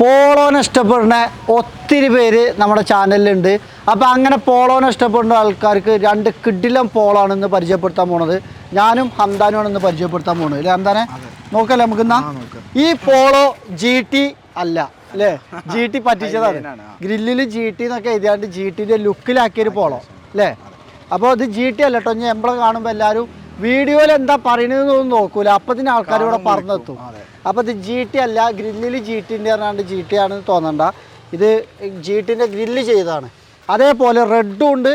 പോളോനെ ഇഷ്ടപ്പെടുന്ന ഒത്തിരി പേര് നമ്മുടെ ചാനലിലുണ്ട്. അപ്പോൾ അങ്ങനെ പോളോനെ ഇഷ്ടപ്പെടുന്ന ആൾക്കാർക്ക് രണ്ട് കിടിലം പോളാണ് ഇന്ന് പരിചയപ്പെടുത്താൻ പോണത്. ഞാനും ഹംദാനുമാണ് ഇന്ന് പരിചയപ്പെടുത്താൻ പോകുന്നത് അല്ലേ ഹംദാനെ? നോക്കല്ലേ നമുക്കിന്നാ. ഈ പോളോ GT അല്ല അല്ലേ, GT പറ്റിച്ചതാണ്. ഗ്രില്ലിൽ GT എന്നൊക്കെ എഴുതിയാണ്ട് GTൻ്റെ ലുക്കിലാക്കിയൊരു പോളോ അല്ലേ. അപ്പോൾ ഇത് GT അല്ല കേട്ടോ. ഞാൻ എമ്പളം കാണുമ്പോൾ എല്ലാവരും വീഡിയോയിൽ എന്താ പറയുന്നതെന്നൊന്നും നോക്കൂല, അപ്പത്തിന് ആൾക്കാർ ഇവിടെ പറഞ്ഞെത്തും. അപ്പോൾ ഇത് GT അല്ല, ഗ്രില്ലിൽ GTൻ്റെ പറഞ്ഞാണ്ട് GT ആണെന്ന് തോന്നണ്ട. ഇത് GTൻ്റെ ഗ്രില്ല് ചെയ്തതാണ്. അതേപോലെ റെഡും ഉണ്ട്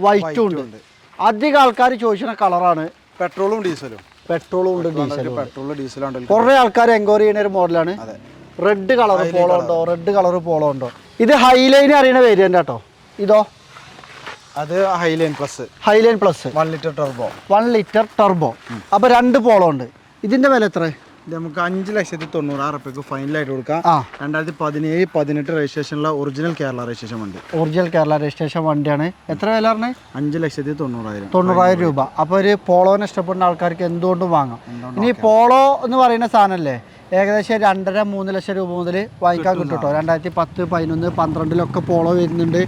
വൈറ്റും ഉണ്ട്. അധികം ആൾക്കാർ ചോദിക്കുന്ന കളറാണ്. പെട്രോളും ഡീസലും ഉണ്ട് ഡീസലും കുറേ ആൾക്കാർ എൻക്വയറി ചെയ്യുന്ന ഒരു മോഡലാണ്. റെഡ് കളർ പോളോ ഉണ്ടോ, റെഡ് കളർ പോളോ ഉണ്ടോ? ഇത് ഹൈലൈൻ അറിയുന്ന വേരിയൻ്റ് കേട്ടോ. ഇതോ അത് ഹൈലൈൻ പ്ലസ് 1 ലിറ്റർ ടർബോ. അപ്പോൾ രണ്ട് പോളോ ഉണ്ട്. ഇതിന്റെ വില എത്ര? നമുക്ക് 5,90,000 ഫൈനലായിട്ട് കൊടുക്കാം. 2017-18 രജിസ്ട്രേഷനുള്ള ഒറിജിനൽ കേരള രജിസ്ട്രേഷൻ വണ്ടിയാണ്. എത്ര വില പറഞ്ഞത്? 5,90,000 രൂപ. അപ്പോൾ ഒരു പോളോനെ ഇഷ്ടപ്പെടുന്ന ആൾക്കാർക്ക് എന്തുകൊണ്ടും വാങ്ങാം. ഇനി പോളോ എന്ന് പറയുന്ന സാധനമല്ലേ, ഏകദേശം 2.5-3 ലക്ഷം രൂപ മുതൽ വാങ്ങിക്കാൻ കിട്ടും കേട്ടോ. 2010, 11, 12 പോളോ വരുന്നുണ്ട്.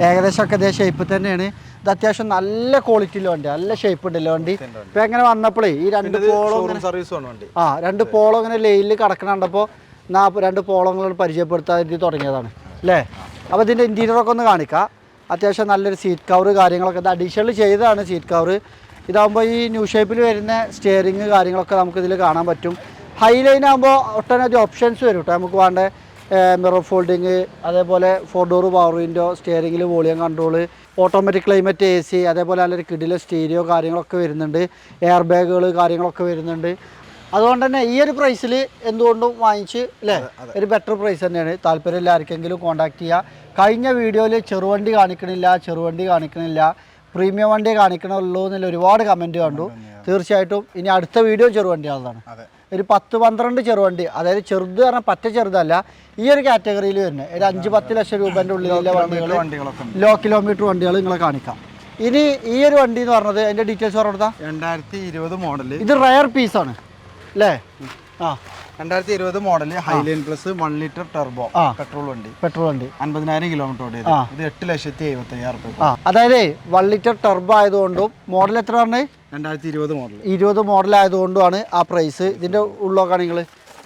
ഏകദേശം ഒക്കെ ഇതേ ഷേപ്പ് തന്നെയാണ്. ഇത് അത്യാവശ്യം നല്ല ക്വാളിറ്റിയിലെ വണ്ടി, നല്ല ഷേപ്പ് ഉണ്ടല്ലോ വണ്ടി. ഇപ്പം എങ്ങനെ വന്നപ്പോഴേ ഈ രണ്ട് പോളോ ഇങ്ങനെ ലൈനിൽ കിടക്കണ കണ്ടപ്പോൾ രണ്ട് പോളോങ്ങൾ പരിചയപ്പെടുത്താൻ തുടങ്ങിയതാണ് അല്ലേ. അപ്പോൾ ഇതിൻ്റെ ഇൻറ്റീരിയറൊക്കെ ഒന്ന് കാണിക്കാം. അത്യാവശ്യം നല്ലൊരു സീറ്റ് കവർ കാര്യങ്ങളൊക്കെ ഇത് അഡീഷണൽ ചെയ്തതാണ്. സീറ്റ് കവർ ഇതാകുമ്പോൾ ഈ ന്യൂ ഷേപ്പിൽ വരുന്ന സ്റ്റിയറിങ് കാര്യങ്ങളൊക്കെ നമുക്കിതിൽ കാണാൻ പറ്റും. ഹൈലൈൻ ആകുമ്പോൾ ഒട്ടനവധി ഓപ്ഷൻസ് വരും കേട്ടോ. നമുക്ക് വേണ്ട മിറർ ഫോൾഡിങ്, അതേപോലെ 4 ഡോർ പവർ വിൻഡോ, സ്റ്റിയറിങ്ങിൽ volume control, automatic climate AC, അതേപോലെ നല്ലൊരു കിടിലെ സ്റ്റീരിയോ കാര്യങ്ങളൊക്കെ വരുന്നുണ്ട്. എയർ ബാഗുകൾ കാര്യങ്ങളൊക്കെ വരുന്നുണ്ട്. അതുകൊണ്ട് തന്നെ ഈ ഒരു പ്രൈസിൽ എന്തുകൊണ്ടും വാങ്ങിച്ച് അല്ലേ, ഒരു ബെറ്റർ പ്രൈസ് തന്നെയാണ്. താല്പര്യമില്ല ആർക്കെങ്കിലും കോൺടാക്ട് ചെയ്യുക. കഴിഞ്ഞ വീഡിയോയിൽ ചെറുവണ്ടി കാണിക്കണില്ല, പ്രീമിയം വണ്ടി കാണിക്കണമല്ലോ എന്നുള്ള ഒരുപാട് കമൻറ്റ് കണ്ടു. തീർച്ചയായിട്ടും ഇനി അടുത്ത വീഡിയോ ചെറുവണ്ടിയാണതാണ്. ഒരു 10-12 ചെറുവണ്ടി, അതായത് ചെറുത് പറഞ്ഞാൽ പറ്റ ചെറുതല്ല, ഈ ഒരു കാറ്റഗറിയിൽ വരുന്നത് ഒരു 5-10 ലക്ഷം രൂപേൻ്റെ ഉള്ളിലുള്ള വണ്ടികൾ, ലോ കിലോമീറ്റർ വണ്ടികൾ നിങ്ങളെ കാണിക്കാം. ഇനി ഈ ഒരു വണ്ടി എന്ന് പറഞ്ഞത് അതിൻ്റെ ഡീറ്റെയിൽസ് പറഞ്ഞാൽ 2020 മോഡൽ. ഇത് റയർ പീസാണ് അല്ലേ? 2020 model Highline plus 1 litre turbo petrol വണ്ടി 50,000 കിലോമീറ്റർ ഓടിയത്. ഇത് 8,75,000. അതായത് 1 ലിറ്റർ ടർബോ ആയതുകൊണ്ടും മോഡൽ എത്ര പറഞ്ഞത് 2020 മോഡൽ ആയതുകൊണ്ടുമാണ് ആ പ്രൈസ്. ഇതിൻ്റെ ഉള്ളൊക്കെ നിങ്ങൾ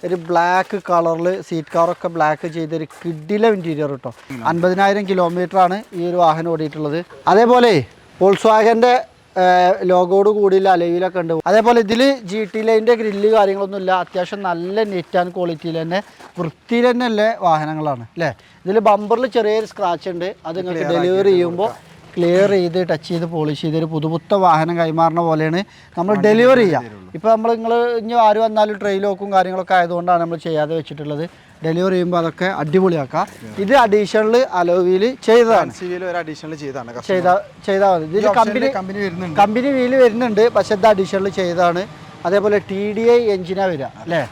ഒരു ബ്ലാക്ക് കളറിൽ സീറ്റ് കവറൊക്കെ ബ്ലാക്ക് ചെയ്തൊരു കിടിലം ഇൻറ്റീരിയർ കേട്ടോ. 50,000 കിലോമീറ്ററാണ് ഈ ഒരു വാഹനം ഓടിയിട്ടുള്ളത്. അതേപോലെ വോൾസ്വാഗൻ്റെ ലോഗോട് കൂടിയുള്ള അലവിലൊക്കെ ഉണ്ട്. അതേപോലെ ഇതിൽ GT ലൈൻ്റെ ഗ്രില്ല് കാര്യങ്ങളൊന്നും ഇല്ല. അത്യാവശ്യം നല്ല നീറ്റ് ആൻഡ് ക്വാളിറ്റിയിൽ തന്നെ വൃത്തിയിൽ തന്നെ ഉള്ള വാഹനങ്ങളാണ് അല്ലേ. ഇതിൽ ബമ്പറിൽ ചെറിയൊരു സ്ക്രാച്ച് ഉണ്ട്. അത് നിങ്ങൾക്ക് ഡെലിവറി ചെയ്യുമ്പോൾ ക്ലിയർ ചെയ്ത് ടച്ച് ചെയ്ത് പോളിഷ് ചെയ്ത് ഒരു പുതുപുത്ത വാഹനം കൈമാറുന്ന പോലെയാണ് നമ്മൾ ഡെലിവറി ചെയ്യുക. ഇപ്പോൾ നിങ്ങൾ ഇനി ആര് വന്നാലും ട്രെയിൽ ലോക്കും കാര്യങ്ങളൊക്കെ ആയതുകൊണ്ടാണ് നമ്മൾ ചെയ്യാതെ വെച്ചിട്ടുള്ളത്. ഡെലിവറി ചെയ്യുമ്പോൾ അതൊക്കെ അടിപൊളിയാക്കാം. ഇത് അഡീഷണൽ അലോവിയിൽ ചെയ്തതാണ്, ചെയ്താൽ മതി. ഇതിൽ കമ്പനി വീല് വരുന്നുണ്ട്, പക്ഷെ ഇത് അഡീഷണൽ ചെയ്തതാണ്. അതേപോലെ TDI എഞ്ചിനാണ് വരിക അല്ലേ.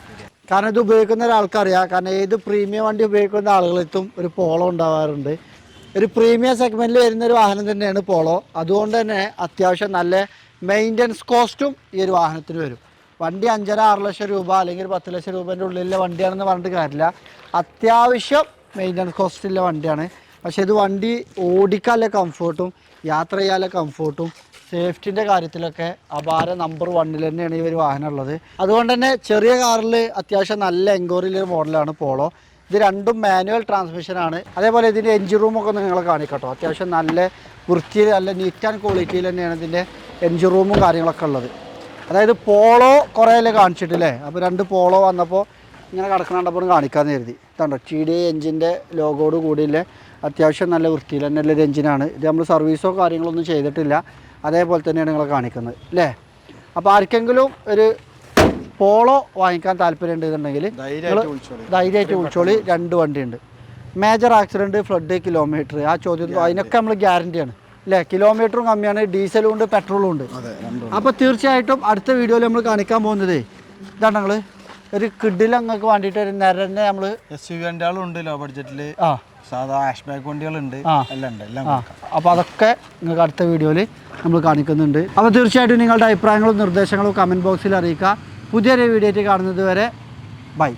കാരണം ഇത് ഉപയോഗിക്കുന്ന ഒരാൾക്കറിയാം. കാരണം ഏത് പ്രീമിയം വണ്ടി ഉപയോഗിക്കുന്ന ആളുകളെത്തും ഒരു പോളോ ഉണ്ടാവാറുണ്ട്. ഒരു പ്രീമിയം സെഗ്മെൻറ്റിൽ വരുന്നൊരു വാഹനം തന്നെയാണ് പോളോ. അതുകൊണ്ട് തന്നെ അത്യാവശ്യം നല്ല മെയിൻ്റനൻസ് കോസ്റ്റും ഈ ഒരു വാഹനത്തിന് വരും. വണ്ടി 5.5-6 ലക്ഷം രൂപ അല്ലെങ്കിൽ 10 ലക്ഷം രൂപേൻ്റെ ഉള്ളിലെ വണ്ടിയാണെന്ന് പറഞ്ഞിട്ട് കാര്യമില്ല. അത്യാവശ്യം മെയിൻ്റനൻസ് കോസ്റ്റുള്ള വണ്ടിയാണ്. പക്ഷേ ഇത് വണ്ടി ഓടിക്കാനുള്ള കംഫേർട്ടും യാത്ര ചെയ്യാനുള്ള കംഫേർട്ടും സേഫ്റ്റിൻ്റെ കാര്യത്തിലൊക്കെ അപാര നമ്പർ 1 തന്നെയാണ് ഈ ഒരു വാഹനം ഉള്ളത്. അതുകൊണ്ട് തന്നെ ചെറിയ കാറിൽ അത്യാവശ്യം നല്ല എൻക്വയറിയിലൊരു മോഡലാണ് പോളോ. ഇത് രണ്ടും മാനുവൽ ട്രാൻസ്മിഷനാണ്. അതേപോലെ ഇതിൻ്റെ എൻജിൻ റൂമൊക്കെ ഒന്ന് നിങ്ങളെ കാണിക്കട്ടോ. അത്യാവശ്യം നല്ല വൃത്തിയിൽ നല്ല നീറ്റ് ആൻഡ് ക്വാളിറ്റിയിൽ തന്നെയാണ് ഇതിൻ്റെ എൻജിൻ റൂമും കാര്യങ്ങളൊക്കെ ഉള്ളത്. അതായത് പോളോ കുറേ അല്ലേ കാണിച്ചിട്ടില്ലേ. അപ്പോൾ 2 പോളോ വന്നപ്പോൾ ഇങ്ങനെ കിടക്കണപ്പോൾ കാണിക്കാമെന്ന് കരുതി. ഇതുണ്ടോ TDI എഞ്ചിൻ്റെ ലോഗോട് കൂടിയില്ലേ അത്യാവശ്യം നല്ല വൃത്തിയിൽ തന്നെ ഉള്ളൊരു എഞ്ചിനാണ്. ഇത് നമ്മൾ സർവീസോ കാര്യങ്ങളൊന്നും ചെയ്തിട്ടില്ല. അതേപോലെ തന്നെയാണ് നിങ്ങളെ കാണിക്കുന്നത് അല്ലേ. അപ്പോൾ ആർക്കെങ്കിലും ഒരു പോളോ വാങ്ങിക്കാൻ താല്പര്യം ഉണ്ടെന്നുണ്ടെങ്കിൽ ധൈര്യമായിട്ട് വിളിച്ചോളി. 2 വണ്ടിയുണ്ട്. മേജർ ആക്സിഡൻറ്റ്, ഫ്ലഡ്, കിലോമീറ്റർ, ആ ചോദ്യം അതിനൊക്കെ നമ്മൾ ഗ്യാരണ്ടിയാണ് അല്ലേ. കിലോമീറ്ററും കമ്മിയാണ്, ഡീസലും ഉണ്ട്, പെട്രോളും ഉണ്ട്. അപ്പോൾ തീർച്ചയായിട്ടും അടുത്ത വീഡിയോയിൽ നമ്മൾ കാണിക്കാൻ പോകുന്നത് ഇതാണ്. ഞങ്ങൾ ഒരു കിഡിൽ നിങ്ങൾക്ക് വേണ്ടിയിട്ട് ഒരു നിരന്നെ നമ്മൾ SUV വണ്ടികളുണ്ട് ലോ ബഡ്ജറ്റിൽ, സാധാ ഹാഷ് ബാക്ക് വണ്ടികളുണ്ട്, എല്ലാം ഉണ്ട്. അപ്പോൾ അതൊക്കെ നിങ്ങൾക്ക് അടുത്ത വീഡിയോയിൽ നമ്മൾ കാണിക്കുന്നുണ്ട്. അപ്പോൾ തീർച്ചയായിട്ടും നിങ്ങളുടെ അഭിപ്രായങ്ങളും നിർദ്ദേശങ്ങളും കമൻറ്റ് ബോക്സിൽ അറിയിക്കുക. പുതിയൊരു വീഡിയോ ആയിട്ട് കാണുന്നത് വരെ ബൈ.